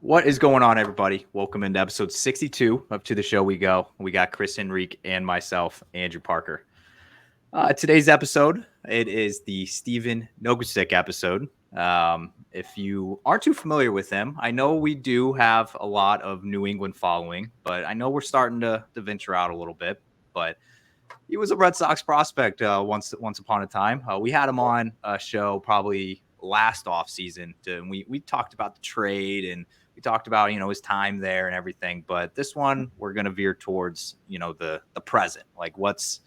What is going on, everybody? Welcome into episode 62 of To the Show We Go. We got Chris Henrique and myself, Andrew Parker. Today's episode, it is the Steven Nogosek episode. If you aren't too familiar with him, I know we do have a lot of New England following, but I know we're starting to venture out a little bit. But he was a Red Sox prospect once upon a time. We had him on a show probably last off season. We talked about the trade and we talked about his time there and everything. But this one we're going to veer towards the present, like what's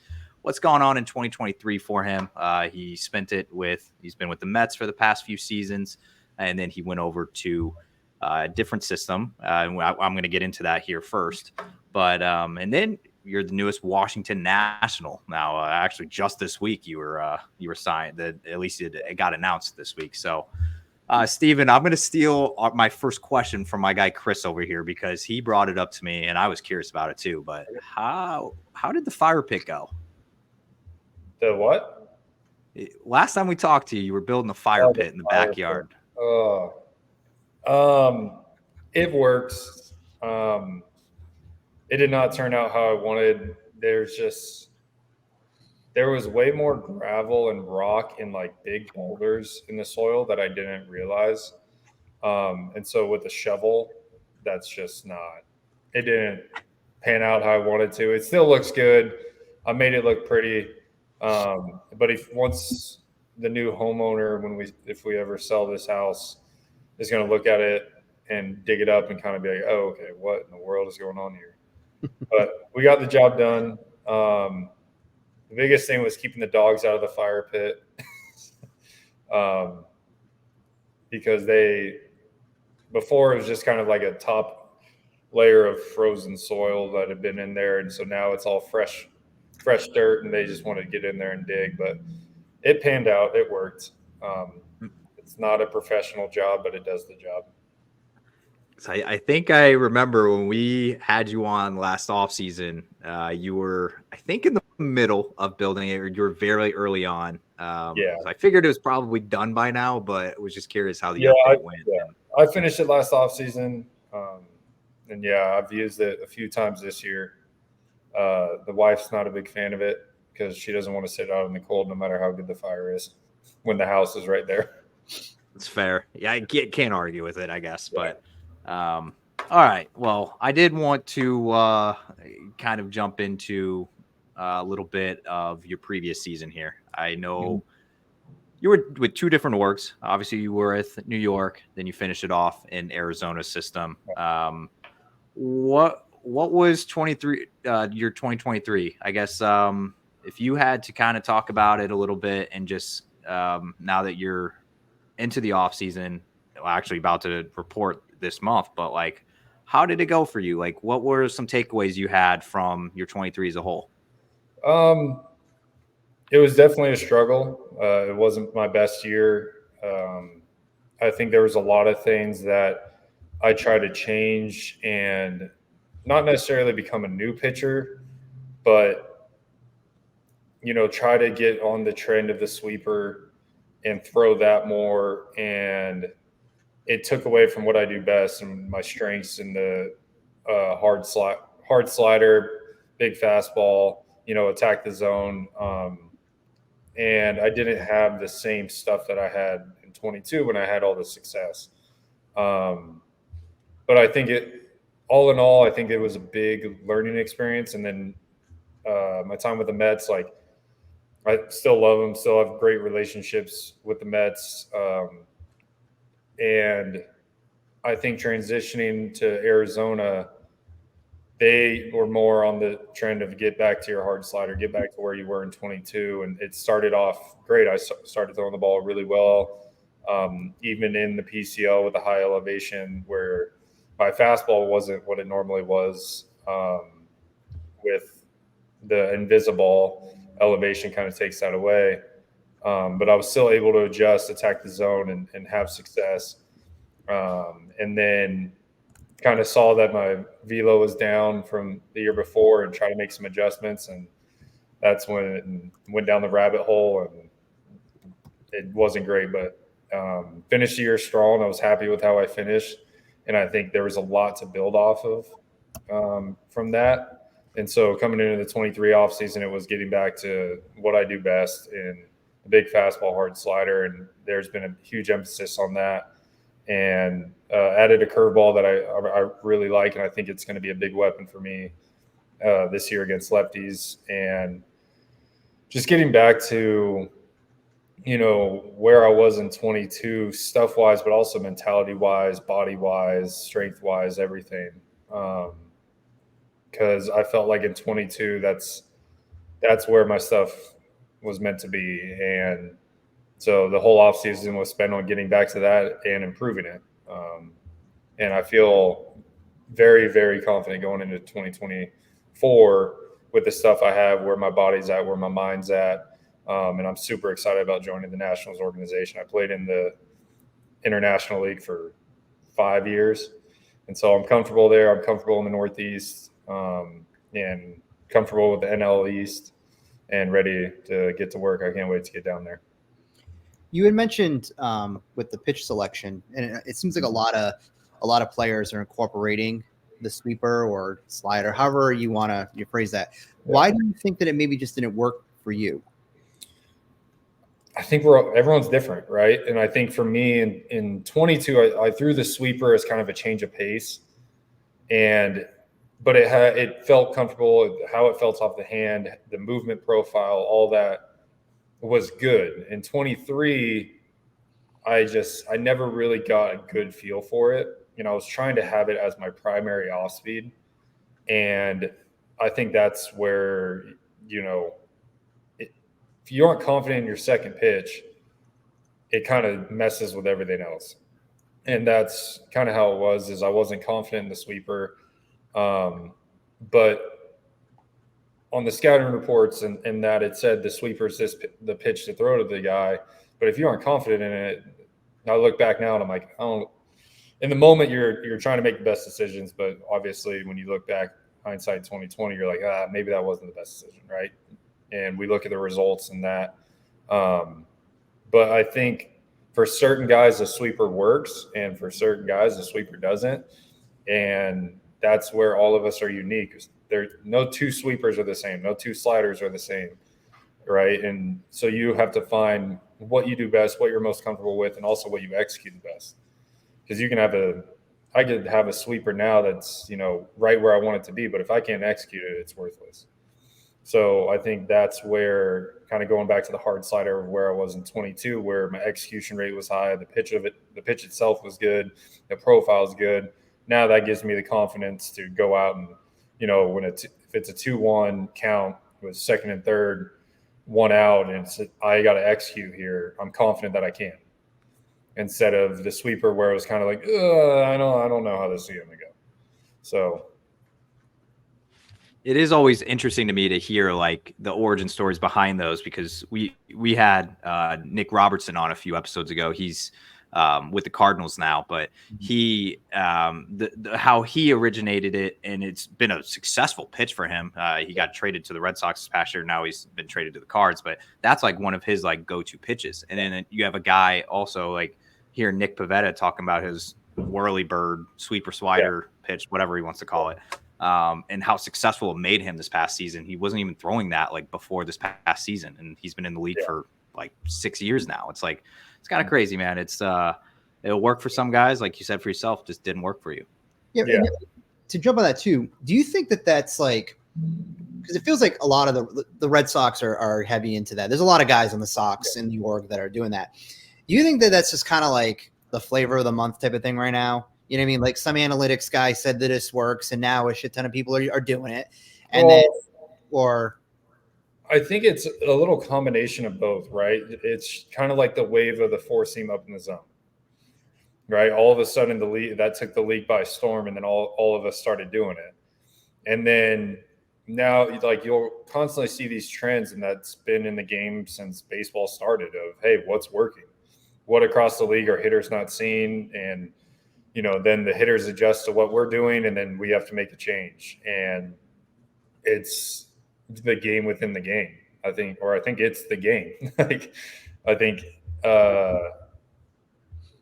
gone on in 2023 for him. He's been with the Mets for the past few seasons, and then he went over to a different system. And I'm going to get into that here first. But and then you're the newest Washington National now. Actually, just this week you were signed. That at least it got announced this week. So, Steven, I'm going to steal my first question from my guy Chris over here because he brought it up to me and I was curious about it too. But how did the fire pit go? The what? Last time we talked to you, you were building a fire pit in the backyard. Oh, it works. It did not turn out how I wanted. There was way more gravel and rock and like big boulders in the soil that I didn't realize. And so with the shovel, that's just not. It didn't pan out how I wanted to. It still looks good. I made it look pretty. But if once the new homeowner, if we ever sell this house, is going to look at it and dig it up and kind of be like, oh, okay, what in the world is going on here? But we got the job done. The biggest thing was keeping the dogs out of the fire pit because before it was just kind of like a top layer of frozen soil that had been in there. And so now it's all fresh dirt and they just want to get in there and dig. But it panned out. It worked. It's not a professional job, but it does the job. So I think I remember when we had you on last off season, you were, I think, in the middle of building it, or you were very early on. Yeah. So I figured it was probably done by now, but was just curious how the update went. Yeah. I finished it last off season. And yeah, I've used it a few times this year. The wife's not a big fan of it because she doesn't want to sit out in the cold no matter how good the fire is when the house is right there. It's fair. Yeah, I can't argue with it, I guess. Yeah. But all right. Well, I did want to kind of jump into a little bit of your previous season here. I know you were with two different orgs. Obviously, you were with New York, then you finished it off in Arizona system. What was your 2023? I guess if you had to kind of talk about it a little bit and just now that you're into the off season, actually about to report this month, but like, how did it go for you? Like, what were some takeaways you had from your 23 as a whole? It was definitely a struggle. It wasn't my best year. I think there was a lot of things that I tried to change and not necessarily become a new pitcher, but, try to get on the trend of the sweeper and throw that more. And it took away from what I do best and my strengths in the hard slider, big fastball, attack the zone. And I didn't have the same stuff that I had in 22 when I had all the success. But I think all in all, I think it was a big learning experience. And then my time with the Mets, like, I still love them, still have great relationships with the Mets. And I think transitioning to Arizona, they were more on the trend of get back to your hard slider, get back to where you were in 22. And it started off great. I started throwing the ball really well, even in the PCL with a high elevation where my fastball wasn't what it normally was. With the invisible elevation kind of takes that away. But I was still able to adjust, attack the zone, and have success. And then kind of saw that my velo was down from the year before and try to make some adjustments. And that's when it went down the rabbit hole, and it wasn't great, but finished the year strong. I was happy with how I finished. And I think there was a lot to build off of from that. And so coming into the 23 offseason, it was getting back to what I do best in the big fastball, hard slider. And there's been a huge emphasis on that. And added a curveball that I really like, and I think it's going to be a big weapon for me this year against lefties. And just getting back to, where I was in 22, stuff wise, but also mentality wise, body wise, strength wise, everything. Because I felt like in 22, that's where my stuff was meant to be. And so the whole offseason was spent on getting back to that and improving it. And I feel very, very confident going into 2024 with the stuff I have, where my body's at, where my mind's at. And I'm super excited about joining the Nationals organization. I played in the International League for 5 years. And so I'm comfortable there. I'm comfortable in the Northeast and comfortable with the NL East and ready to get to work. I can't wait to get down there. You had mentioned with the pitch selection, and it seems like a lot of players are incorporating the sweeper or slider, however you want to phrase that. Why do you think that it maybe just didn't work for you? I think everyone's different, right? And I think for me in 22, I threw the sweeper as kind of a change of pace, but it felt comfortable. How it felt off the hand, the movement profile, all that was good. In 23, I never really got a good feel for it. I was trying to have it as my primary off speed, and I think that's where if you aren't confident in your second pitch, it kind of messes with everything else. And that's kind of how it was. Is I wasn't confident in the sweeper, but on the scouting reports and that it said the sweeper is the pitch to throw to the guy. But if you aren't confident in it, I look back now and I'm like, in the moment you're trying to make the best decisions, but obviously when you look back, hindsight 2020, you're like, maybe that wasn't the best decision, right? And we look at the results and that. But I think for certain guys, the sweeper works, and for certain guys, the sweeper doesn't. And that's where all of us are unique. No two sweepers are the same. No two sliders are the same, right? And so you have to find what you do best, what you're most comfortable with, and also what you execute the best. Because I could have a sweeper now that's, right where I want it to be, but if I can't execute it, it's worthless. So I think that's where, kind of going back to the hard slider of where I was in 22, where my execution rate was high, the pitch itself was good, the profile is good. Now that gives me the confidence to go out and, if it's a 2-1 count with second and third, one out, and I got to execute here, I'm confident that I can. Instead of the sweeper where it was kind of like, I don't know how this is going to go. So it is always interesting to me to hear like the origin stories behind those, because we had Nick Robertson on a few episodes ago. He's with the Cardinals now, but he how he originated it, and it's been a successful pitch for him. He got traded to the Red Sox this past year. Now he's been traded to the Cards, but that's like one of his like go-to pitches. And then you have a guy also like here, Nick Pivetta, talking about his whirly bird sweeper slider pitch, whatever he wants to call it. And how successful it made him this past season. He wasn't even throwing that like before this past season, and he's been in the league for like 6 years now. It's like, it's kind of crazy, man. It'll work for some guys, like you said for yourself, just didn't work for you. Yeah. To jump on that too, do you think that that's like, because it feels like a lot of the Red Sox are heavy into that. There's a lot of guys on the Sox in New York that are doing that. Do you think that that's just kind of like the flavor of the month type of thing right now? You know what I mean? Like some analytics guy said that this works, and now a shit ton of people are doing it. And I think it's a little combination of both, right? It's kind of like the wave of the four seam up in the zone, right? All of a sudden the league that took the league by storm, and then all of us started doing it. And then now, like, you'll constantly see these trends, and that's been in the game since baseball started of, hey, what's working? What across the league are hitters not seeing? And then the hitters adjust to what we're doing, and then we have to make a change. And it's the game within the game, I think it's the game. Like, I think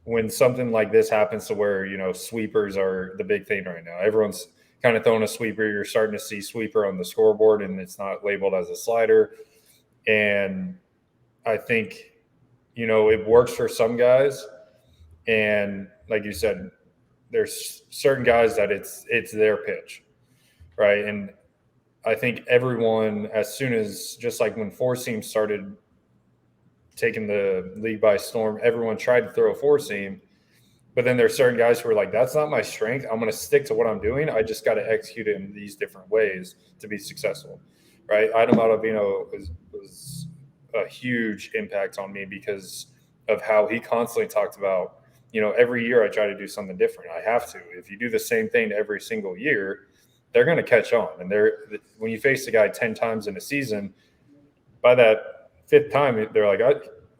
when something like this happens to where, sweepers are the big thing right now, everyone's kind of throwing a sweeper. You're starting to see sweeper on the scoreboard and it's not labeled as a slider. And I think, it works for some guys. And like you said, there's certain guys that it's their pitch, right? And I think everyone, as soon as, just like when four seam started taking the league by storm, everyone tried to throw a four seam. But then there's certain guys who are like, that's not my strength. I'm going to stick to what I'm doing. I just got to execute it in these different ways to be successful, right? Adam Ottavino was a huge impact on me because of how he constantly talked about, every year I try to do something different. I have to. If you do the same thing every single year, they're going to catch on. And when you face the guy 10 times in a season, by that fifth time, they're like,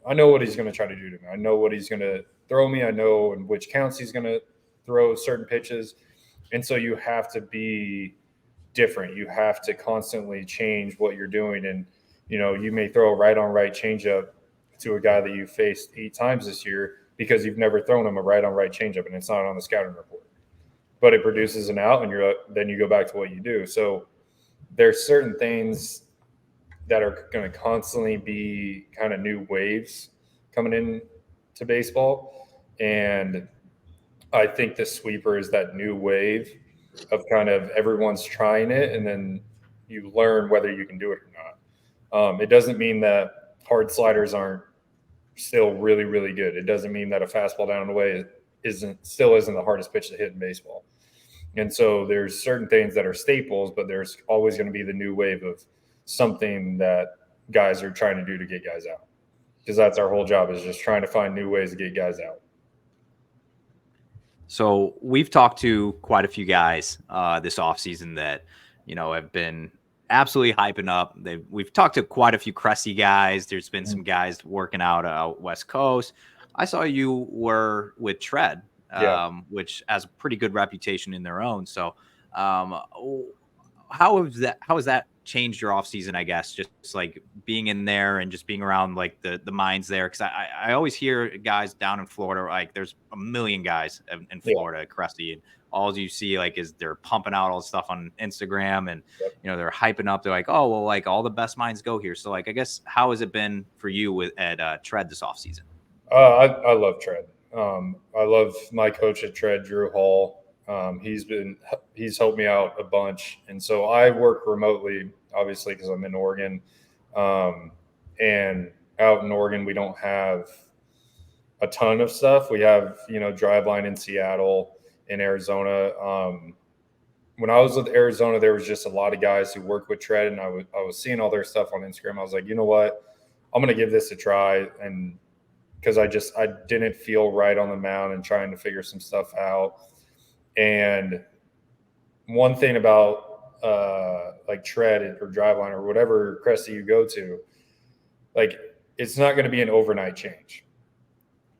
I know what he's going to try to do to me. I know what he's going to throw me. I know in which counts he's going to throw certain pitches. And so you have to be different. You have to constantly change what you're doing. And, you may throw a right-on-right changeup to a guy that you faced 8 times this year because you've never thrown him a right-on-right changeup and it's not on the scouting report. But it produces an out, and then you go back to what you do. So there's certain things that are going to constantly be kind of new waves coming in to baseball. And I think the sweeper is that new wave of kind of everyone's trying it, and then you learn whether you can do it or not. It doesn't mean that hard sliders aren't still really, really good. It doesn't mean that a fastball down and away still isn't the hardest pitch to hit in baseball. And so there's certain things that are staples, but there's always going to be the new wave of something that guys are trying to do to get guys out, because that's our whole job, is just trying to find new ways to get guys out. So we've talked to quite a few guys this offseason that, have been absolutely hyping up. We've talked to quite a few Cressy guys. There's been some guys working out West Coast. I saw you were with Tread, which has a pretty good reputation in their own. So how has that changed your offseason, I guess, just like being in there and just being around like the minds there? Because I always hear guys down in Florida, like there's a million guys in Florida, Cressy, and all you see like is they're pumping out all the stuff on Instagram and they're hyping up. They're like, oh well, like all the best minds go here. So like I guess how has it been for you at Tread this offseason? I love Tread. I love my coach at Tread, Drew Hall. He's helped me out a bunch. And so I work remotely, obviously, because I'm in Oregon. And out in Oregon, we don't have a ton of stuff. We have, Driveline in Seattle, in Arizona. When I was with Arizona, there was just a lot of guys who worked with Tread, and I was seeing all their stuff on Instagram. I was like, you know what? I'm going to give this a try. And because I didn't feel right on the mound and trying to figure some stuff out. And one thing about like Tread or Driveline or whatever Cressy you go to, like it's not going to be an overnight change.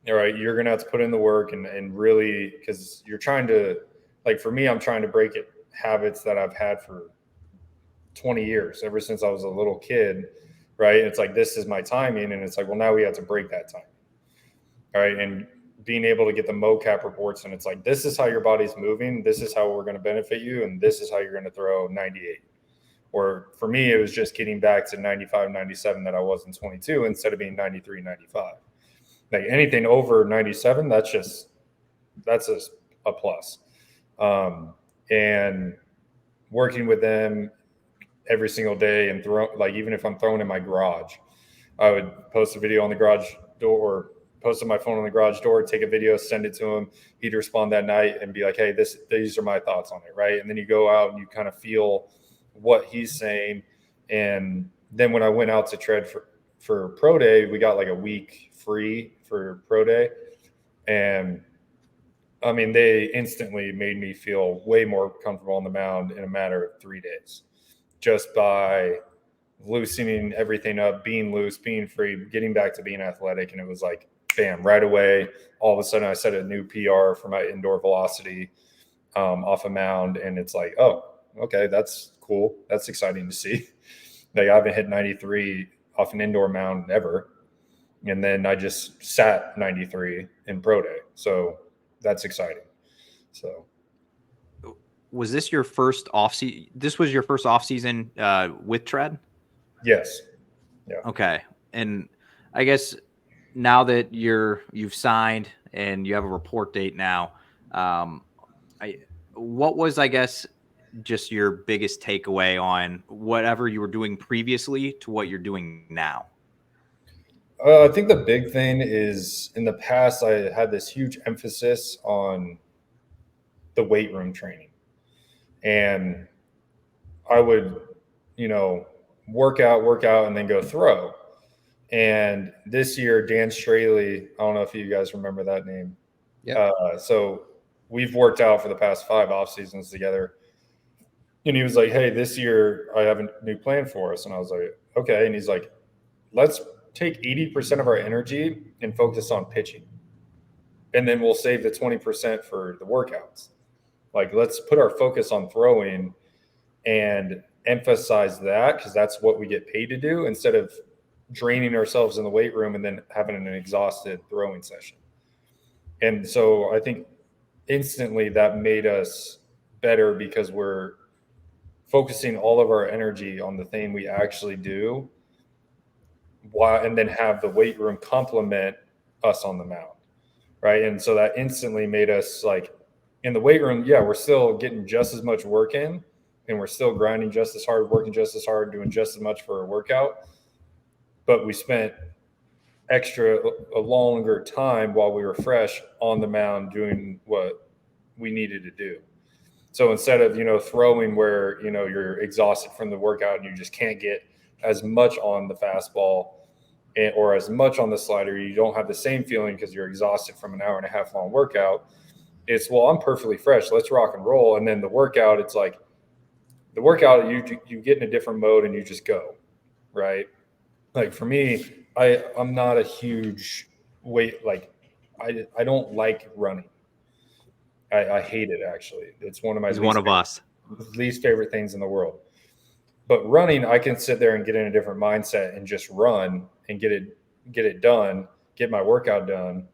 All right, you're going to have to put in the work and really, because you're trying to, like for me, I'm trying to break habits that I've had for 20 years, ever since I was a little kid, right? And it's like, this is my timing. And it's like, well, now we have to break that time. All right. And being able to get the mocap reports, and it's like, this is how your body's moving. This is how we're going to benefit you. And this is how you're going to throw 98. Or for me, it was just getting back to 95, 97 that I was in 22 instead of being 93, 95. Like anything over 97, that's a plus. And working with them every single day and even if I'm throwing in my garage, I would post a video on the garage door, post on my phone on the garage door, take a video, send it to him. He'd respond that night and be like, hey, these are my thoughts on it, right? And then you go out and you kind of feel what he's saying. And then when I went out to Tread for Pro Day, we got like a week free for Pro Day. And I mean, they instantly made me feel way more comfortable on the mound in a matter of 3 days, just by loosening everything up, being loose, being free, getting back to being athletic. And it was like, bam, right away, all of a sudden I set a new PR for my indoor velocity off a mound. And it's like, oh, okay, that's cool. That's exciting to see. Like I haven't hit 93 off an indoor mound ever. And then I just sat 93 in pro day. So that's exciting. So Was this your first off season? This was your first off season with Tread? yes. Yeah. Okay. And I guess now that you've signed and you have a report date now, what was, I guess, just your biggest takeaway on whatever you were doing previously to what you're doing now? I think the big thing is in the past, I had this huge emphasis on the weight room training. And I would, work out, and then go throw. And this year, Dan Straley, I don't know if you guys remember that name. Yeah. So we've worked out for the past 5 off seasons together. And he was like, hey, this year I have a new plan for us. And I was like, okay. And he's like, let's take 80% of our energy and focus on pitching. And then we'll save the 20% for the workouts. Like, let's put our focus on throwing and emphasize that, because that's what we get paid to do, instead of draining ourselves in the weight room and then having an exhausted throwing session. And so I think instantly that made us better, because we're focusing all of our energy on the thing we actually do, and then have the weight room complement us on the mound. Right. And so that instantly made us, like, in the weight room, yeah, we're still getting just as much work in, and we're still grinding just as hard, working just as hard, doing just as much for a workout. But we spent a longer time while we were fresh on the mound doing what we needed to do. So instead of, throwing where, you're exhausted from the workout and you just can't get as much on the fastball or as much on the slider, you don't have the same feeling because you're exhausted from an hour and a half long workout. It's, well, I'm perfectly fresh, let's rock and roll. And then the workout, it's like the workout, you get in a different mode and you just go, right? Like for me, I'm not a huge weight, like I don't like running. I hate it, actually. It's one of my least favorite things in the world. But running, I can sit there and get in a different mindset and just run and get it done, get my workout done,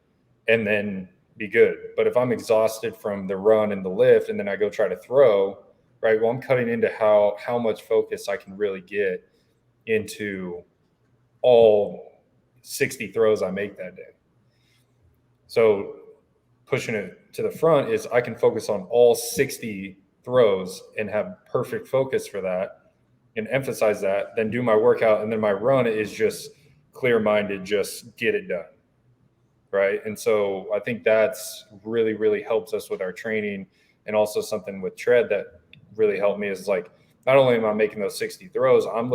and then be good. But if I'm exhausted from the run and the lift, and then I go try to throw, right? Well, I'm cutting into how much focus I can really get into all 60 throws I make that day. So pushing it to the front is I can focus on all 60 throws and have perfect focus for that and emphasize that, then do my workout. And then my run is just clear-minded, just get it done. Right. And so I think that's really, really helps us with our training. And also something with Tread that really helped me is, like, not only am I making those 60 throws, I'm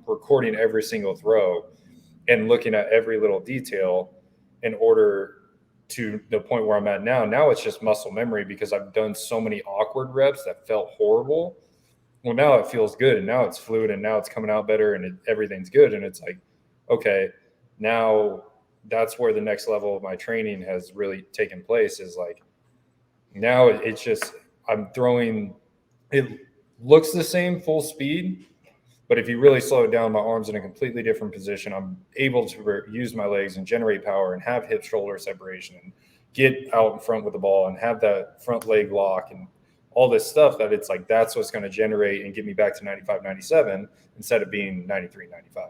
recording every single throw and looking at every little detail in order to the point where I'm at now. Now it's just muscle memory, because I've done so many awkward reps that felt horrible. Well, now it feels good, and now it's fluid, and now it's coming out better, and everything's good. And it's like, okay, now that's where the next level of my training has really taken place, is like, now it's just, I'm throwing, it looks the same full speed, but if you really slow it down, my arm's in a completely different position. I'm able to use my legs and generate power and have hip shoulder separation and get out in front with the ball and have that front leg lock and all this stuff, that it's like, that's what's going to generate and get me back to 95, 97 instead of being 93, 95.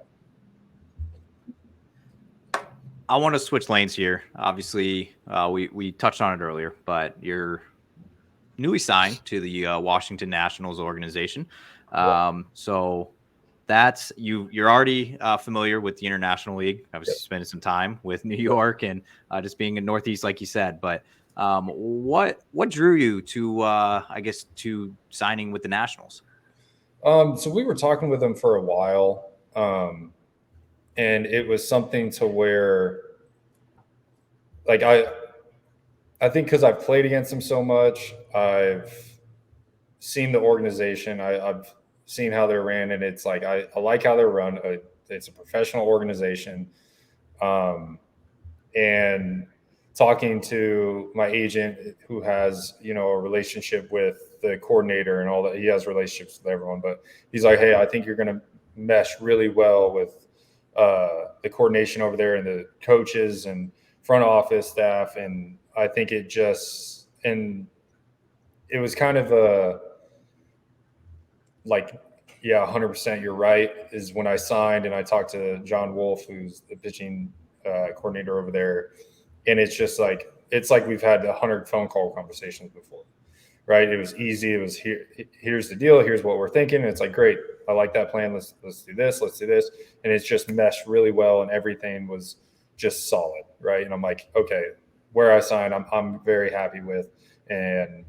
I want to switch lanes here. Obviously, we touched on it earlier, but you're newly signed to the Washington Nationals organization. So that's you're already familiar with the International League. Obviously, spending some time with New York and just being in Northeast, like you said. But what drew you to I guess to signing with the Nationals? So we were talking with them for a while, and it was something to where, like, I think because I've played against them so much, I've seen the organization, I've seen how they're ran, and it's like I like how they're run. It's a professional organization, and talking to my agent, who has a relationship with the coordinator and all that. He has relationships with everyone, but he's like, hey, I think you're going to mesh really well with the coordination over there and the coaches and front office staff. And I think it was kind of like, yeah, 100%. You're right. Is when I signed and I talked to John Wolf, who's the pitching coordinator over there. And it's just like, we've had 100 phone call conversations before, right? It was easy. It was here's the deal. Here's what we're thinking. And it's like, great. I like that plan. Let's do this. Let's do this. And it's just meshed really well. And everything was just solid. Right. And I'm like, okay, where I signed, I'm very happy with, and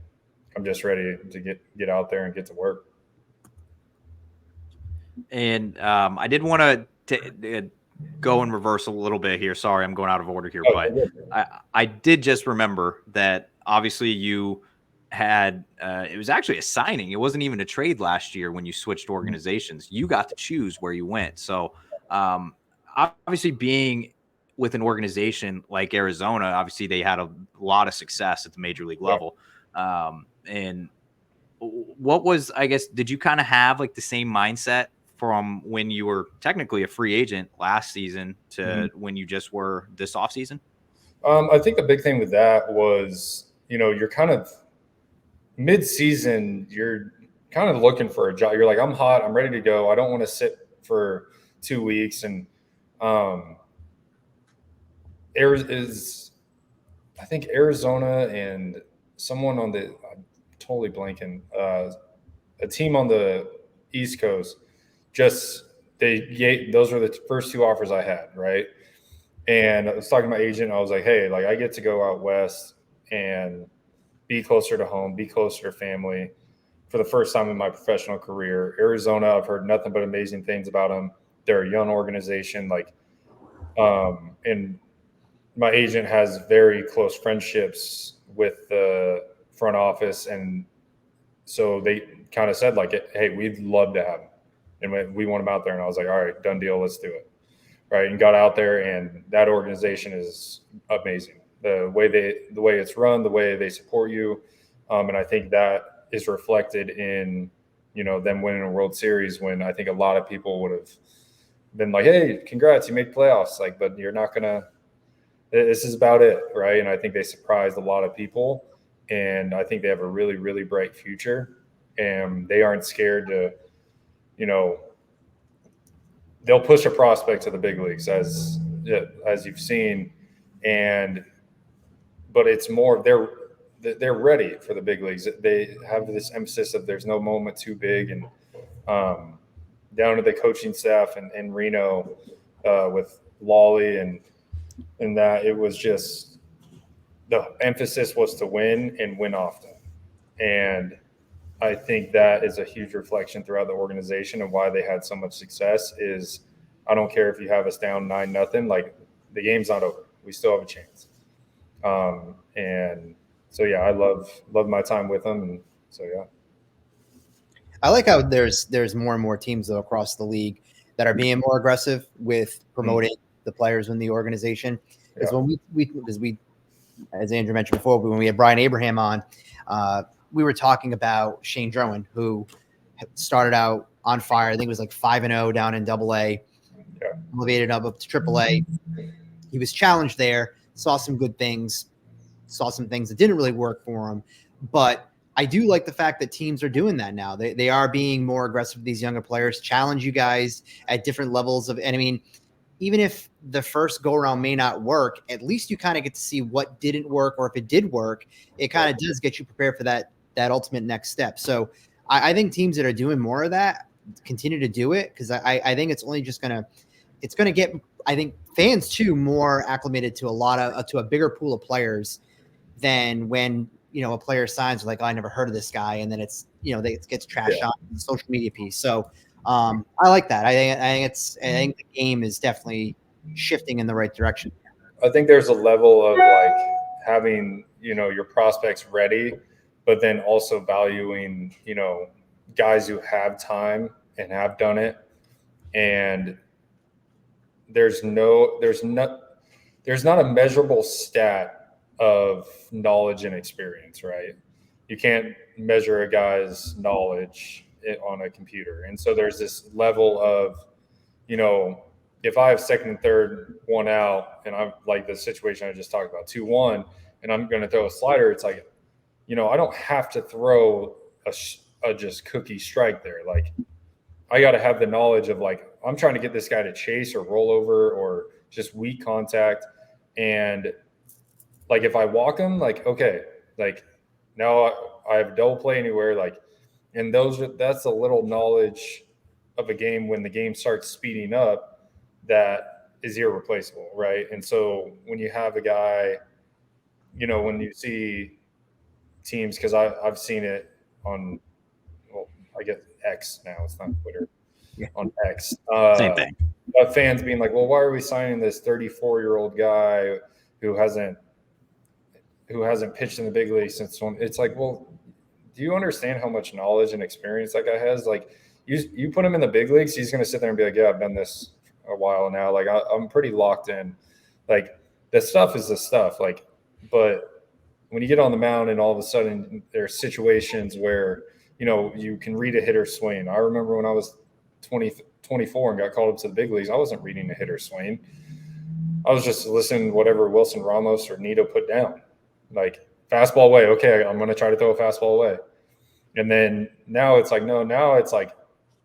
I'm just ready to get out there and get to work. And I did want to go in reverse a little bit here. Sorry, I'm going out of order here, but I did just remember that obviously you had it was actually a signing. It wasn't even a trade last year when you switched organizations. You got to choose where you went. So obviously being with an organization like Arizona, obviously they had a lot of success at the major league level. And what was, I guess, did you kind of have like the same mindset from when you were technically a free agent last season to when you just were this offseason? I think the big thing with that was, you're kind of mid-season, you're kind of looking for a job. You're like, I'm hot, I'm ready to go. I don't want to sit for 2 weeks. And I think Arizona and someone on the, I'm totally blanking, a team on the East Coast, those were the first 2 offers I had, right? And I was talking to my agent. I was like, hey, like I get to go out west and be closer to home, be closer to family for the first time in my professional career. Arizona, I've heard nothing but amazing things about them. They're a young organization, and my agent has very close friendships with the front office. And so they kind of said like, hey, we'd love to have him. And we want him out there. And I was like, all right, done deal. Let's do it. Right. And got out there, and that organization is amazing. The way it's run, the way they support you. And I think that is reflected in, them winning a World Series, when I think a lot of people would have been like, hey, congrats, you made playoffs. Like, but you're not going to, this is about it. Right. And I think they surprised a lot of people, and I think they have a really, really bright future, and they aren't scared to, they'll push a prospect to the big leagues as you've seen. But it's more, they're ready for the big leagues. They have this emphasis of there's no moment too big. And down to the coaching staff in Reno with Lawley and that, it was just, the emphasis was to win and win often. And I think that is a huge reflection throughout the organization, and why they had so much success is, I don't care if you have us down 9-0, like the game's not over. We still have a chance. And so, yeah, I love my time with them. And so, yeah. I like how there's more and more teams though across the league that are being more aggressive with promoting the players in the organization. Because when we, as Andrew mentioned before, when we had Brian Abraham on, we were talking about Shane Drowan, who started out on fire. I think it was like 5-0 down in AA, elevated up to AAA. He was challenged there, saw some good things, saw some things that didn't really work for him. But I do like the fact that teams are doing that now. They are being more aggressive with these younger players, challenge you guys at different levels of, and I mean, even if the first go around may not work, at least you kind of get to see what didn't work, or if it did work, it kind of does get you prepared for that ultimate next step. So I think teams that are doing more of that continue to do it, because I think it's only just gonna get, I think, fans too more acclimated to a bigger pool of players than when a player signs like, oh, I never heard of this guy, and then it's it gets trashed on the social media piece. So I like that. I think the game is definitely shifting in the right direction. I think there's a level of like having your prospects ready, but then also valuing guys who have time and have done it. And there's not a measurable stat of knowledge and experience, right? You can't measure a guy's knowledge on a computer. And so there's this level of, if I have second and third, one out, and I'm like the situation I just talked about, 2-1, and I'm going to throw a slider, it's like, I don't have to throw a just cookie strike there. Like, I got to have the knowledge of, like, I'm trying to get this guy to chase or roll over or just weak contact. And, like, if I walk him, like, okay, like, now I have a double play anywhere. Like, and that's a little knowledge of a game when the game starts speeding up that is irreplaceable, right? And so when you have a guy, when you see teams, because I've seen it on, well, I guess X now, it's not Twitter, on X. Same thing. Fans being like, well, why are we signing this 34-year-old guy who hasn't pitched in the big league since when? It's like, well, do you understand how much knowledge and experience that guy has? Like, you put him in the big leagues, he's going to sit there and be like, yeah, I've done this a while now. Like, I'm pretty locked in. Like, the stuff is the stuff. Like, but when you get on the mound and all of a sudden there are situations where, you can read a hitter's swing. I remember when I was 24 and got called up to the big leagues, I wasn't reading a hitter's swing. I was just listening to whatever Wilson Ramos or Nito put down. Like, fastball away. Okay, I'm going to try to throw a fastball away. And then now it's like, no, now it's like,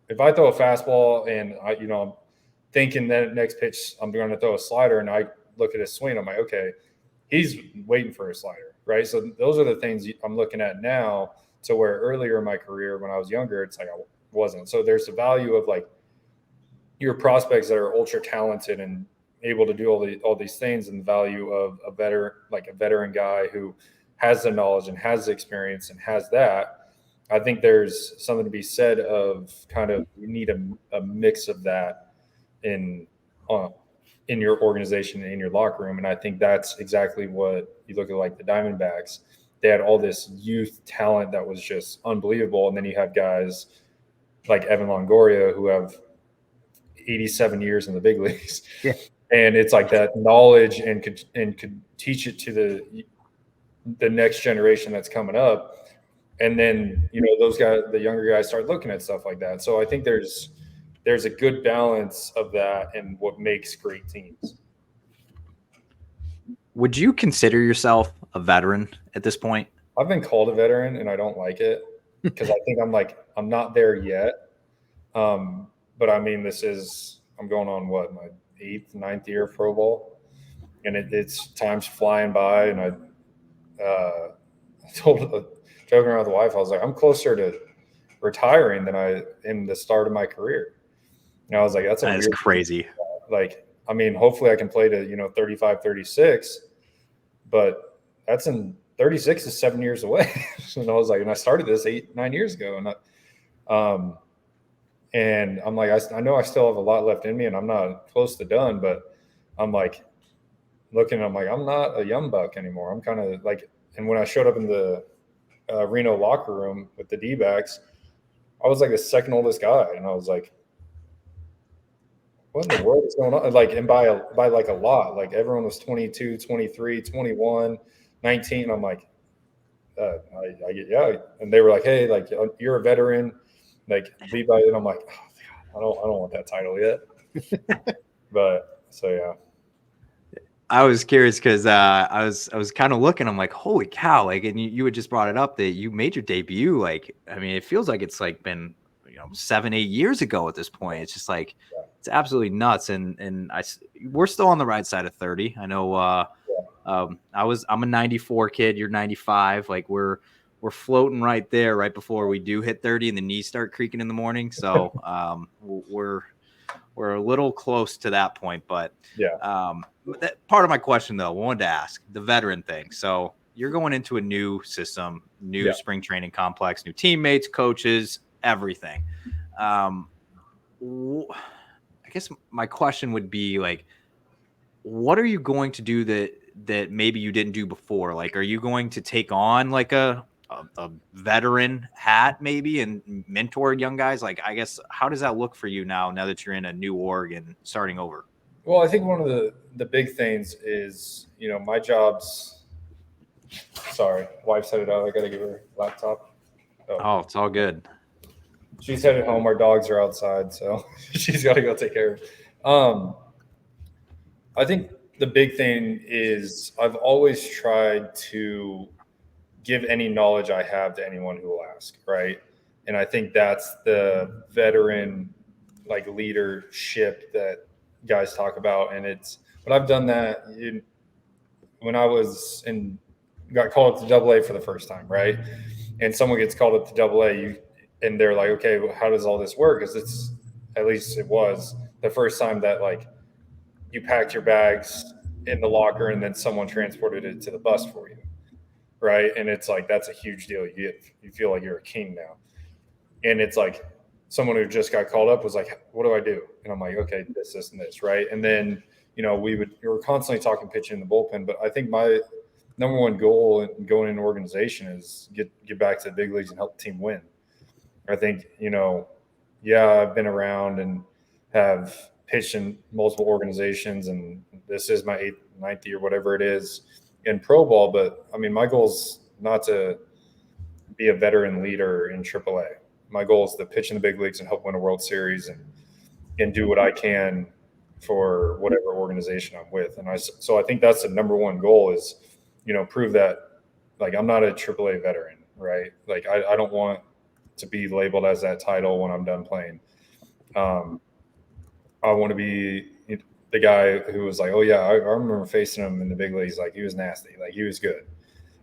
if I throw a fastball and I'm thinking that next pitch I'm going to throw a slider, and I look at his swing, I'm like, okay, he's waiting for a slider, right? So those are the things I'm looking at now, to where earlier in my career when I was younger, it's like I wasn't. So there's the value of, like, your prospects that are ultra talented and able to do all these things, and the value of a veteran guy who has the knowledge and has the experience and has that. I think there's something to be said of kind of, you need a mix of that in your organization and in your locker room. And I think that's exactly what you look at, like the Diamondbacks. They had all this youth talent that was just unbelievable. And then you have guys like Evan Longoria who have 87 years in the big leagues. Yeah. And it's like that knowledge and could teach it to the next generation that's coming up. And then, those guys, the younger guys, start looking at stuff like that. So I think there's a good balance of that and what makes great teams. Would you consider yourself a veteran at this point? I've been called a veteran, and I don't like it because I think I'm not there yet. But I mean, I'm going on my 8th, 9th year of pro ball, and it's time's flying by. And I told, joking around with the wife, I was like, I'm closer to retiring than I am the start of my career. And I was like, that is crazy. Like, I mean, hopefully I can play to 35, 36, but that's in 36 is 7 years away. And I was like, and I started this 8-9 years ago, and I'm like, I know I still have a lot left in me, and I'm not close to done, but I'm like looking, I'm like, I'm not a young buck anymore. I'm kind of like, and when I showed up in the Reno locker room with the D-backs, I was like the second oldest guy, and I was like, what in the world is going on? Like, and by like a lot, like everyone was 22, 23, 21, 19. I'm like, I get, yeah. And they were like, hey, like, you're a veteran, like, be by it. I'm like, oh, I don't want that title yet. But so, yeah. I was curious because I was kind of looking. I'm like, holy cow! Like, and you had just brought it up that you made your debut. Like, I mean, it feels like it's like been 7-8 years ago at this point. It's just like, it's absolutely nuts. And we're still on the right side of 30. I know. I'm a 94 kid. You're 95. Like, we're floating right there, right before we do hit 30, and the knees start creaking in the morning. So we're a little close to that point, but yeah. That part of my question, though, I wanted to ask the veteran thing. So you're going into a new system, new spring training complex, new teammates, coaches, everything. I guess my question would be, like, what are you going to do that maybe you didn't do before? Like, are you going to take on like a veteran hat maybe and mentor young guys? Like, I guess, how does that look for you now that you're in a new org and starting over? Well, I think one of the big things is, my job's – sorry, wife's headed out. I got to give her laptop. Oh, it's all good. She's headed home. Our dogs are outside, so she's got to go take care of it. I think the big thing is I've always tried to give any knowledge I have to anyone who will ask, right? And I think that's the veteran like leadership that guys talk about. And but I've done that when I was got called up to double A for the first time, right? And someone gets called up to double A, and they're like, okay, well, how does all this work? Because at least it was the first time that like you packed your bags in the locker and then someone transported it to the bus for you, right? And it's like that's a huge deal. You feel like you're a king now, and it's like someone who just got called up was like, what do I do? And I'm like, okay, this, and this, right? And then we were constantly talking pitching in the bullpen, but I think my number one goal in going into an organization is get back to the big leagues and help the team win. I think I've been around and have pitched in multiple organizations, and this is my 8th, 9th year, whatever it is, in pro ball. But I mean, my goal is not to be a veteran leader in AAA. My goal is to pitch in the big leagues and help win a World Series and do what I can for whatever organization I'm with. And so I think that's the number one goal is, prove that like I'm not a AAA veteran, right? Like I don't want to be labeled as that title when I'm done playing. I want to be the guy who was like, oh yeah, I remember facing him in the big leagues. Like he was nasty, like he was good.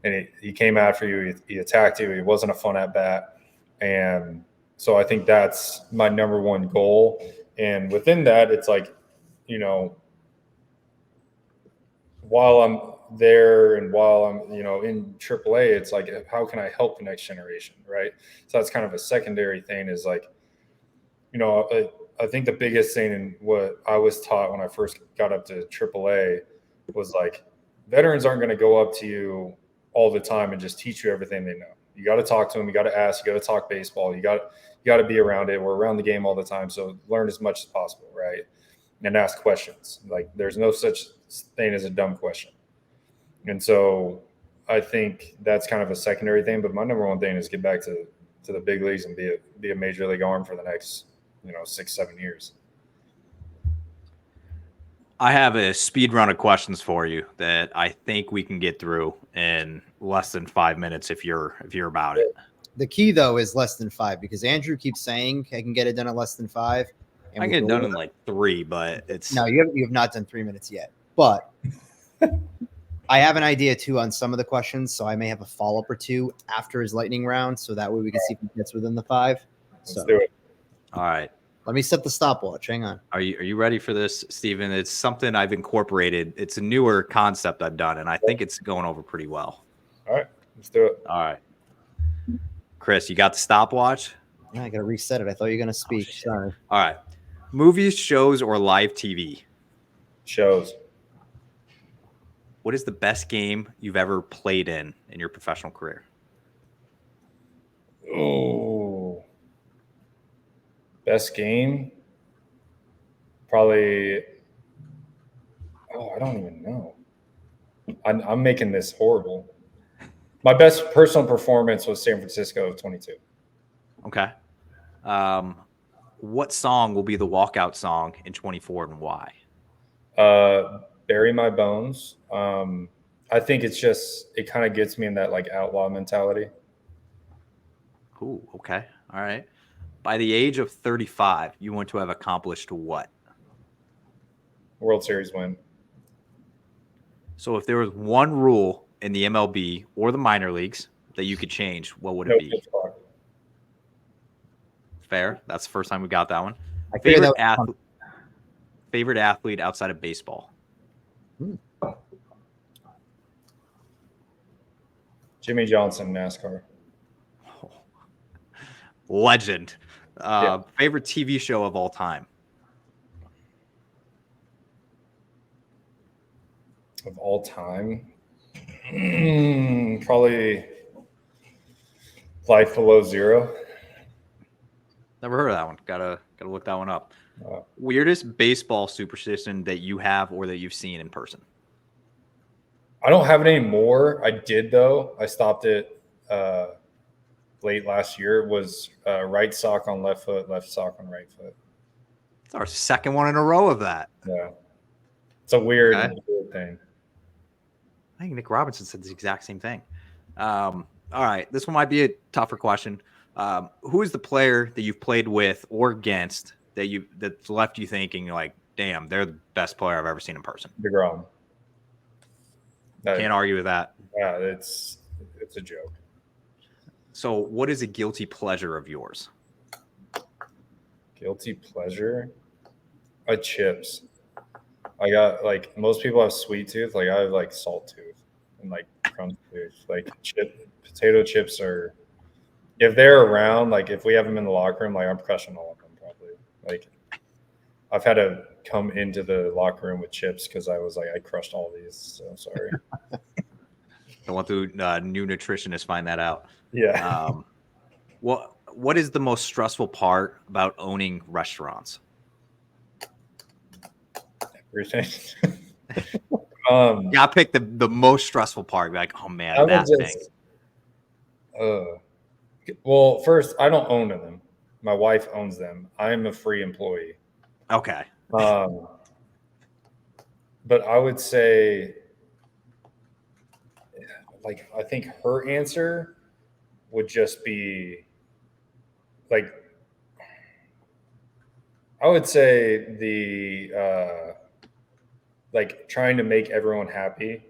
And he came after you, he attacked you. He wasn't a fun at bat. And so I think that's my number one goal. And within that, it's like, while I'm there and while I'm, in AAA, it's like, how can I help the next generation, right? So that's kind of a secondary thing is like, I think the biggest thing and what I was taught when I first got up to AAA was like, veterans aren't going to go up to you all the time and just teach you everything they know. You got to talk to them. You got to ask. You got to talk baseball. You got to be around it. We're around the game all the time, so learn as much as possible, right? And ask questions. Like there's no such thing as a dumb question. And so I think that's kind of a secondary thing. But my number one thing is get back to the big leagues and be a major league arm for the next 6-7 years. I have a speed run of questions for you that I think we can get through in less than 5 minutes if you're about it. The key though is less than 5 because Andrew keeps saying I can get it done in less than 5. I can get it done in like 3, but it's no. You have not done 3 minutes yet. But I have an idea too on some of the questions, so I may have a follow up or two after his lightning round, so that way we can see if he gets within the 5. Let's do it. All right. Let me set the stopwatch. Hang on. Are you ready for this, Steven? It's something I've incorporated. It's a newer concept I've done, and I think it's going over pretty well. All right. Let's do it. All right. Chris, you got the stopwatch? Yeah, I got to reset it. I thought you were going to speak. Sorry. All right. Movies, shows, or live TV? Shows. What is the best game you've ever played in your professional career? Oh. Best game? Probably. Oh, I don't even know. I'm making this horrible. My best personal performance was San Francisco of 22. Okay. What song will be the walkout song in 24 and why? Bury My Bones. I think it kind of gets me in that like outlaw mentality. Ooh, okay. All right. By the age of 35, you want to have accomplished what? World Series win. So if there was one rule in the MLB or the minor leagues that you could change, what would it be? Fair. That's the first time we got that one. Favorite athlete outside of baseball? Jimmy Johnson, NASCAR. Oh. Legend. Favorite TV show of all time? Of all time? Probably Life Below Zero. Never heard of that one. Gotta look that one up. Weirdest baseball superstition that you have or that you've seen in person? I don't have it anymore. I did though. I stopped it late last year. It was right sock on left foot, left sock on right foot. It's our second one in a row of that. Yeah. It's a weird, Okay. weird thing. I think Nick Robinson said the exact same thing. All right, this one might be a tougher question. Who is the player that you've played with or against that's left you thinking like, damn, they're the best player I've ever seen in person? DeGrom. Can't argue with that. Yeah, it's a joke. So, what is a guilty pleasure of yours? Guilty pleasure? Chips. I got like most people have sweet tooth. Like I have like salt tooth and like crunch tooth. Like potato chips are, if they're around, like if we have them in the locker room, like I'm crushing all of them probably. Like I've had to come into the locker room with chips because I was like, I crushed all these. So sorry. Don't want the new nutritionist find that out. Yeah. What is the most stressful part about owning restaurants? Everything. Yeah, I pick the most stressful part. Like, oh man, that thing. Well, first, I don't own them. My wife owns them. I'm a free employee. Okay. But I would say, like, I think her answer would just be, like, I would say like trying to make everyone happy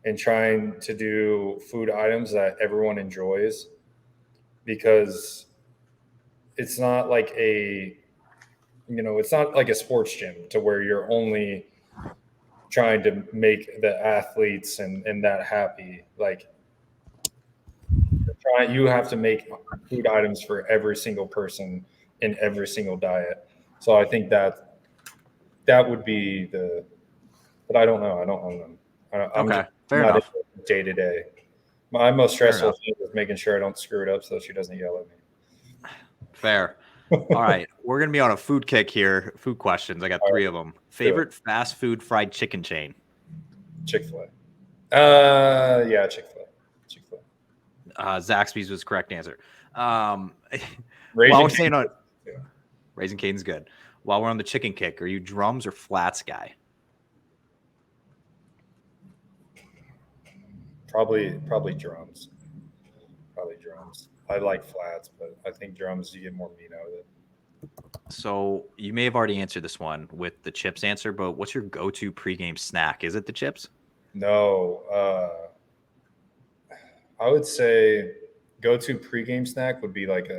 and trying to do food items that everyone enjoys, because it's not like it's not like a sports gym to where you're only trying to make the athletes and that happy. Like you have to make food items for every single person in every single diet. So I think that would be but I don't know. I don't own them. I'm Okay, fair enough. Day to day. My most stressful thing is making sure I don't screw it up so she doesn't yell at me. Fair. All right, we're gonna be on a food kick here. Food questions. I got three of them. Favorite fast food fried chicken chain? Chick-fil-A. Yeah, Chick-fil-A. Zaxby's was the correct answer. While we're saying on Raising Cane's good. While we're on the chicken kick, are you drums or flats guy? Probably drums. Probably drums. I like flats, but I think drums, you get more meat out of it. So you may have already answered this one with the chips answer, but what's your go-to pregame snack? Is it the chips? No. I would say go-to pregame snack would be like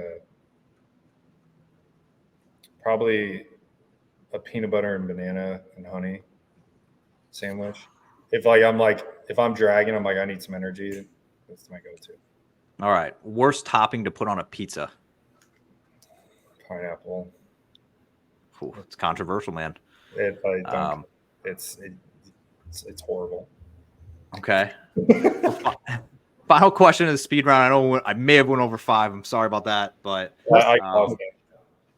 probably a peanut butter and banana and honey sandwich. If I'm dragging, I'm like, I need some energy. That's my go-to. All right. Worst topping to put on a pizza? Pineapple. Ooh, it's controversial, man. It's horrible. Okay. Final question of the speed round. I know I may have went over 5. I'm sorry about that, but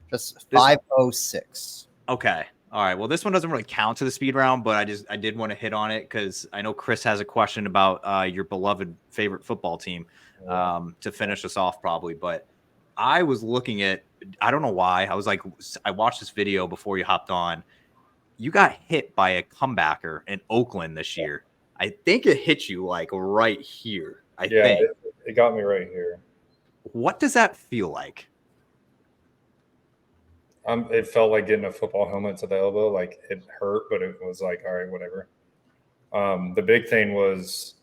just 5:06. Okay. All right. Well, this one doesn't really count to the speed round, but I did want to hit on it because I know Chris has a question about your beloved favorite football team to finish us off probably. But I was looking at, I don't know why. I watched this video before you hopped on. You got hit by a comebacker in Oakland this year. I think it hit you like right here. I think it got me right here. What does that feel like? It felt like getting a football helmet to the elbow. Like it hurt, but it was like, all right, whatever. The big thing was,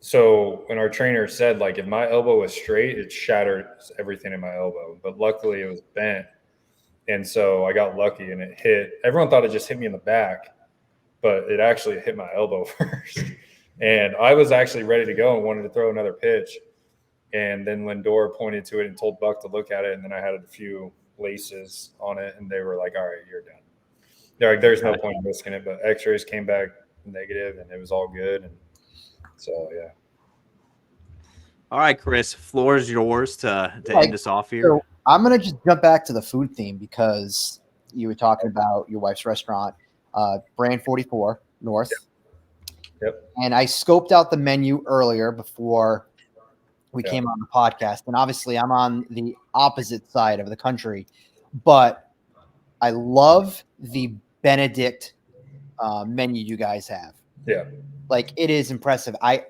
so when our trainer said, like, if my elbow was straight, it shattered everything in my elbow. But luckily it was bent. And so I got lucky and it hit. Everyone thought it just hit me in the back, but it actually hit my elbow first. And I was actually ready to go and wanted to throw another pitch. And then Lindor pointed to it and told Buck to look at it. And then I had a few laces on it and they were like, all right, you're done. They're like, there's no point in risking it. But x-rays came back negative and it was all good. And so, yeah. All right, Chris, floor is yours to end us off here. So I'm going to just jump back to the food theme because you were talking about your wife's restaurant, Brand 44 North. Yep. And I scoped out the menu earlier before we came on the podcast. And obviously I'm on the opposite side of the country, but I love the Benedict menu you guys have. Yeah. Like, it is impressive. I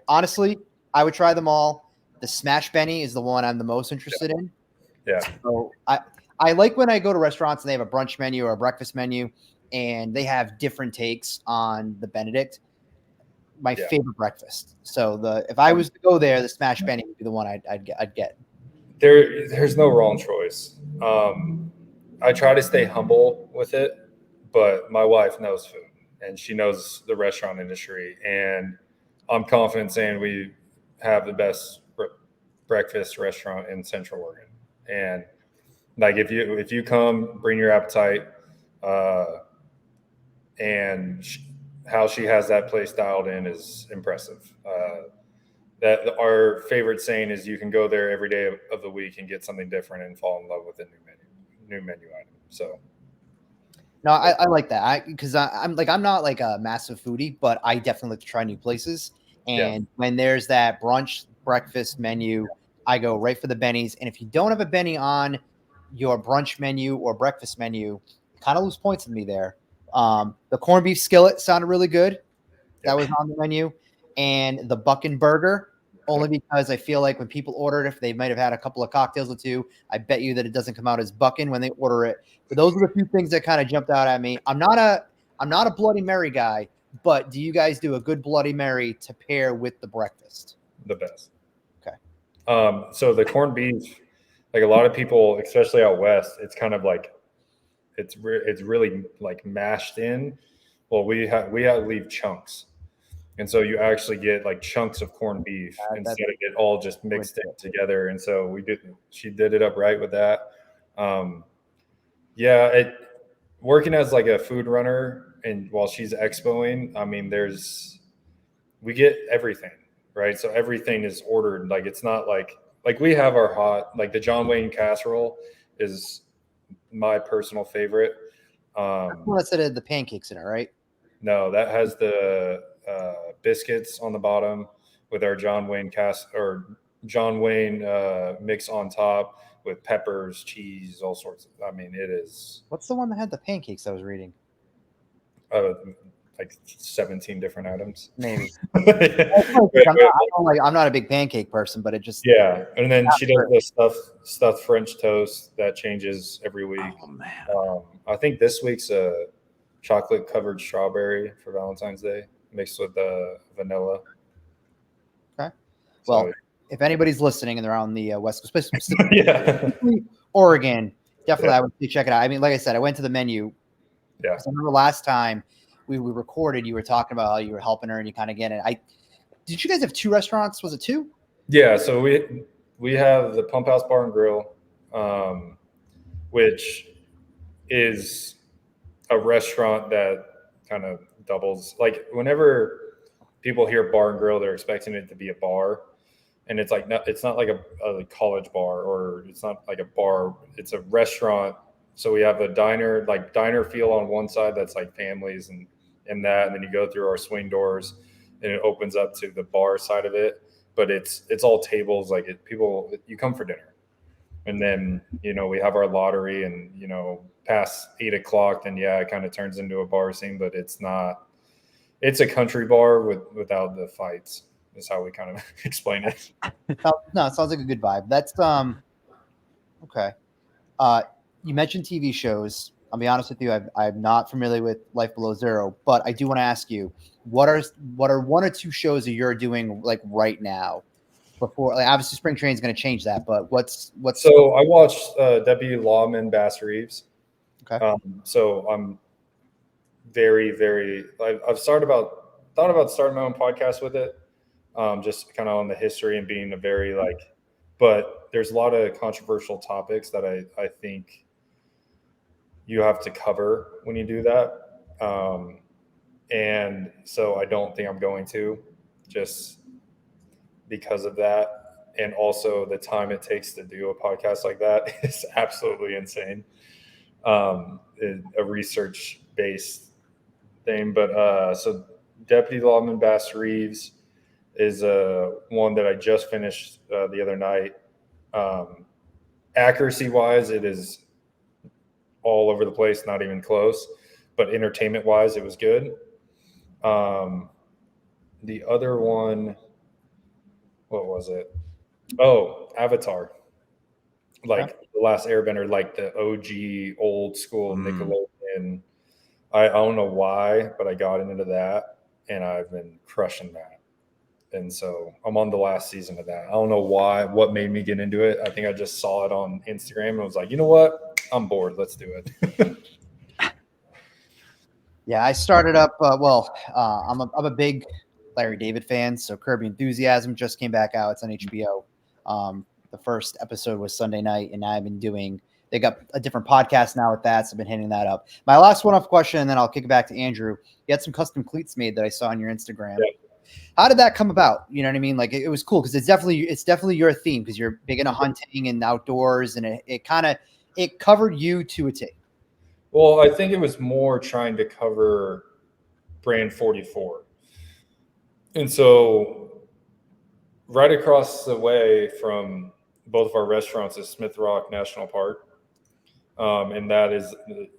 would try them all. The Smash Benny is the one I'm the most interested in. Yeah. So I like when I go to restaurants and they have a brunch menu or a breakfast menu and they have different takes on the Benedict. My favorite breakfast. So if I was to go there, the Smash Benny would be the one I'd get. There's no wrong choice. I try to stay humble with it, but my wife knows food and she knows the restaurant industry, and I'm confident saying we have the best breakfast restaurant in Central Oregon. And like, if you come, bring your appetite, and how she has that place dialed in is impressive. That our favorite saying is, you can go there every day of the week and get something different and fall in love with a new menu item. So no, I like that because I'm not like a massive foodie, but I definitely like to try new places. And when there's that brunch breakfast menu, I go right for the bennies. And if you don't have a benny on your brunch menu or breakfast menu, kind of lose points with me there. The corned beef skillet sounded really good. That was on the menu. And the Buckin Burger, only because I feel like when people order it, if they might have had a couple of cocktails or two, I bet you that it doesn't come out as Buckin when they order it. But those are the few things that kind of jumped out at me. I'm not a Bloody Mary guy, but do you guys do a good Bloody Mary to pair with the breakfast? The best. Okay. So the corned beef, like a lot of people, especially out west, it's kind of like it's really like mashed in. Well, we leave chunks. And so you actually get like chunks of corned beef instead of it all just mixed in together. And so she did it up right with that. Working as like a food runner and while she's expoing, I mean, we get everything, right? So everything is ordered. Like, it's not like we have our hot, like the John Wayne casserole is my personal favorite. That's the one that said the pancakes in it, right? No, that has the biscuits on the bottom with our John Wayne mix on top with peppers, cheese, all sorts of. I mean, it is. What's the one that had the pancakes I was reading? Like 17 different items. Maybe. I'm not a big pancake person, but it just. Yeah, and then she does the stuffed French toast that changes every week. Oh man! I think this week's a chocolate covered strawberry for Valentine's Day mixed with vanilla. Okay. Well, so, if anybody's listening and they're on the West Coast, specifically Oregon, definitely I would check it out. I mean, like I said, I went to the menu. Yeah. I remember last time we recorded, you were talking about how you were helping her and you kind of get it. Did you guys have 2 restaurants? Was it 2? Yeah. So we have the Pump House Bar and Grill, which is a restaurant that kind of doubles. Like, whenever people hear bar and grill, they're expecting it to be a bar, and it's like it's not like a college bar, or it's not like a bar. It's a restaurant. So we have a diner feel on one side that's like families and then you go through our swing doors and it opens up to the bar side of it. But it's all tables. Like, you come for dinner, and then we have our lottery, and past 8:00, then it kind of turns into a bar scene. But it's not. It's a country bar without the fights. Is how we kind of explain it. No, it sounds like a good vibe. That's okay. You mentioned TV shows. I'll be honest with you. I'm not familiar with Life Below Zero, but I do want to ask you, what are 1 or 2 shows that you're doing like right now? Before, like, obviously, Spring Train is going to change that, but what's So I watched Deputy Lawman Bass Reeves. Okay. So I'm very, very. I've thought about starting my own podcast with it, just kind of on the history and being a very but there's a lot of controversial topics that I think you have to cover when you do that, and so I don't think I'm going to, just because of that, and also the time it takes to do a podcast like that is absolutely insane. A research-based thing, but so Deputy Lawman Bass Reeves is one that I just finished the other night. Accuracy-wise, it is all over the place, not even close. But entertainment-wise, it was good. The other one, what was it? Oh, Avatar. Like The Last Airbender, like the OG old school Nickelodeon. I don't know why, but I got into that and I've been crushing that. And so I'm on the last season of that. I don't know why, what made me get into it. I think I just saw it on Instagram and was like, you know what? I'm bored. Let's do it. Yeah, I started up. I'm a big Larry David fan, so Curb Your Enthusiasm just came back out. It's on HBO. The first episode was Sunday night, and I've been doing. They got a different podcast now with that, so I've been hitting that up. My last one-off question, and then I'll kick it back to Andrew. You had some custom cleats made that I saw on your Instagram. Yeah. How did that come about? You know what I mean? Like it was cool because it's definitely your theme because you're big into hunting and outdoors, and it covered you to a T. Well, I think it was more trying to cover Brand 44. And so right across the way from both of our restaurants is Smith Rock National Park. And that is,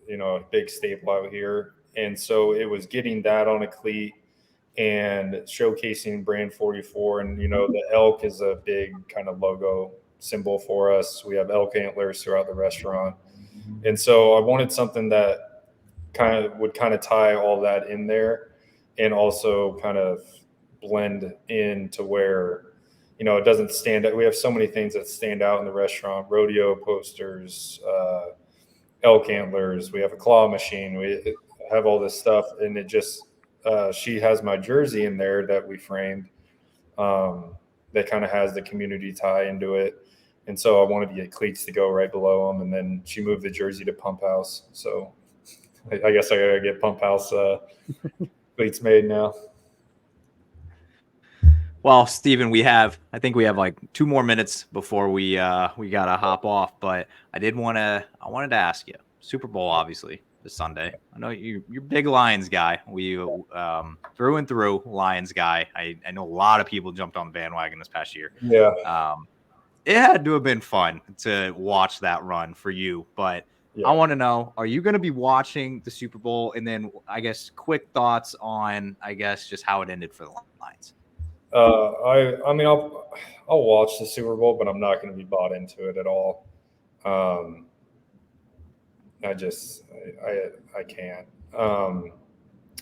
a big staple out here. And so it was getting that on a cleat and showcasing Brand 44. And, the elk is a big kind of logo symbol for us. We have elk antlers throughout the restaurant. And so I wanted something that would tie all that in there and also kind of blend in to where, it doesn't stand out. We have so many things that stand out in the restaurant: rodeo posters, elk antlers. We have a claw machine. We have all this stuff. And it just, she has my jersey in there that we framed that kind of has the community tie into it. And so I wanted to get cleats to go right below them. And then she moved the jersey to Pump House. So I guess I got to get Pump House cleats made now. Well, Steven, I think we have like 2 more minutes before we got to hop off. But I wanted to ask you, Super Bowl, obviously, this Sunday. I know you're a big Lions guy. We through and through Lions guy. I know a lot of people jumped on the bandwagon this past year. Yeah. It had to have been fun to watch that run for you, but yeah. I want to know, are you going to be watching the Super Bowl? And then I guess quick thoughts on, just how it ended for the Lions. I mean, I'll watch the Super Bowl, but I'm not going to be bought into it at all. I can't.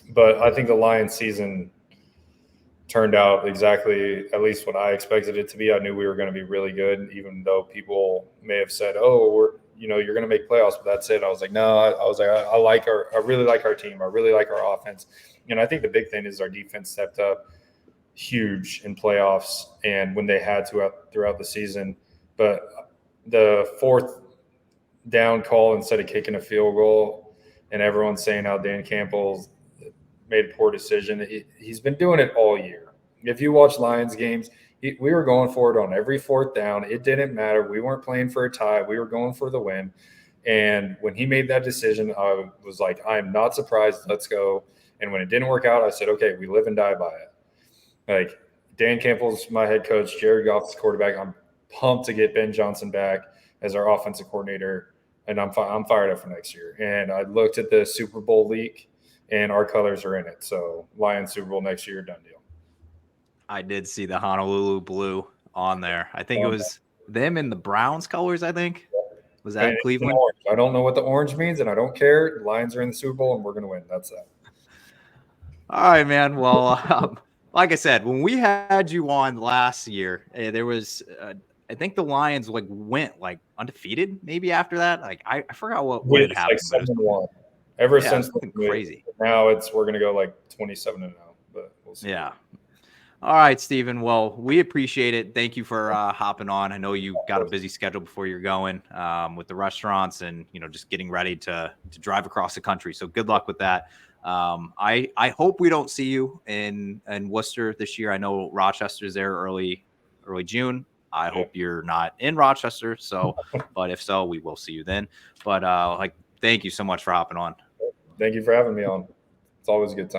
But I think the Lions season turned out exactly, at least what I expected it to be. I knew we were going to be really good, even though people may have said, "Oh, you're going to make playoffs," but that's it. I was like, no. I really like our team. I really like our offense, and I think the big thing is our defense stepped up huge in playoffs and when they had to throughout the season. But the 4th down call instead of kicking a field goal, and everyone's saying how Dan Campbell made a poor decision. He's been doing it all year. If you watch Lions games, we were going for it on every 4th down. It didn't matter. We weren't playing for a tie. We were going for the win. And when he made that decision, I was like, I'm not surprised. Let's go. And when it didn't work out, I said, okay, we live and die by it. Like, Dan Campbell's my head coach, Jared Goff's quarterback. I'm pumped to get Ben Johnson back as our offensive coordinator, and I'm fired up for next year. And I looked at the Super Bowl leak, and our colors are in it. So Lions Super Bowl next year, done deal. I did see the Honolulu blue on there. I think it was them in the Browns colors, I think. Was that Cleveland? I don't know what the orange means, and I don't care. The Lions are in the Super Bowl, and we're going to win. That's that. All right, man. Well, like I said, when we had you on last year, there was I think the Lions went undefeated maybe after that. I forgot what had happened. Like 7-1. Ever since crazy. Now we're going to go 27-0, but we'll see. Yeah. All right, Steven. Well, we appreciate it. Thank you for hopping on. I know you got a busy schedule before you're going with the restaurants and just getting ready to drive across the country. So good luck with that. I hope we don't see you in Worcester this year. I know Rochester's there early June. I hope you're not in Rochester. So, but if so, we will see you then. But thank you so much for hopping on. Thank you for having me on. It's always a good time.